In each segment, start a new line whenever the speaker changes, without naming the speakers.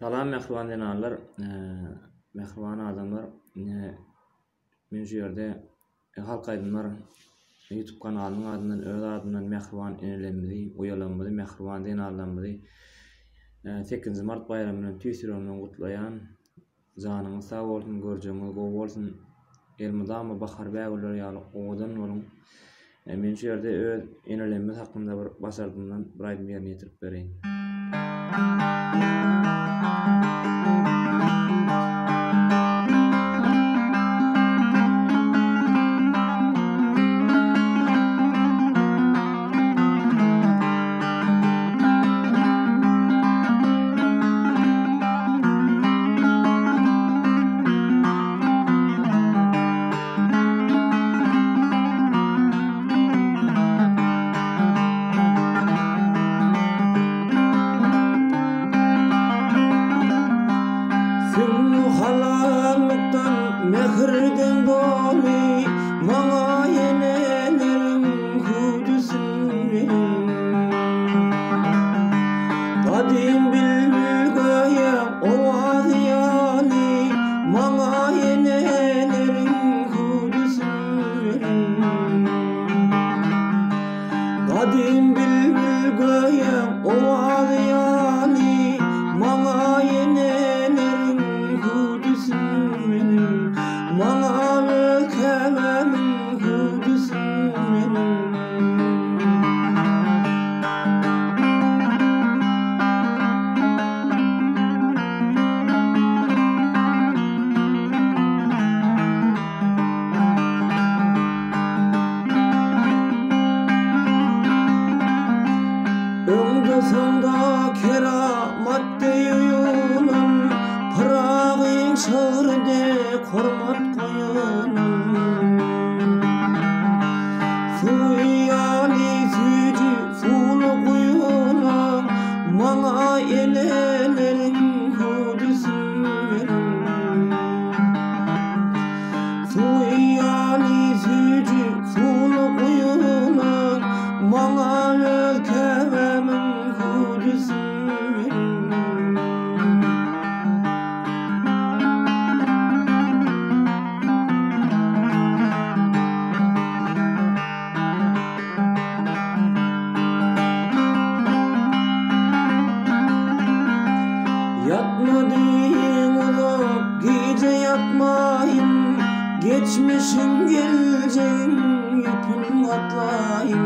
Salam mehriban dinarlar, mehriban adamlar. Men şu ýerde halk aydınlar YouTube kanalynyň adyndan öz adymdan mehriban enelerimizi, uýalanmaly mehriban dinarlarymyzy 8 mart bayramyny tüýsürenlen gutlaýan, janyňyz sag bolsun, görjeginiz gowy bolsun. Elmydama bahar bägler ýaly owadan bolun. Men şu ýerde öz enelerimiz hakynda bir başardymdan bir aýdym ýerine ýetirip bereýin. Mehirden doli maňa yenelerim hudusyn Kadim bilbil goýam owaz ýaly maňa yenelerim hudusyn Kadim bilbil goýam owaz ýaly maňa yenelerim hudusyn Maňa ölkemem hudusyn Öňde sonda keramat diýýulan Pıragyň şahyryde hormat koýanam Suýaly süýji suwly guýulan maňa eleleriň hudusyn Suýaly süýji suwly guýulan maňa ölkemem hudusyn Yatmadyň ulap gece yatmaýyn Geçmişin geljegin ýüpün atlaýyn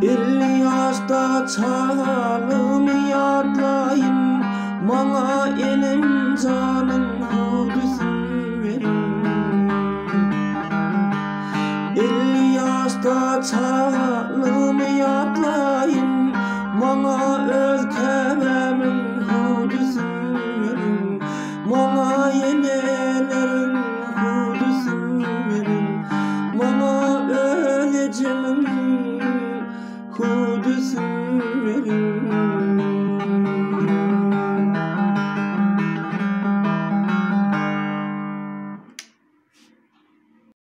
50 ýaşda çağalymy ýatlaýyn Maňa enem janyň hudusyn berin 50 ýaşda çağalymy ýatlaýyn Maňa ölkemem hudusyn berin Maňa yenelerim hudusyn berin Maňa ölejegim hudusyn berin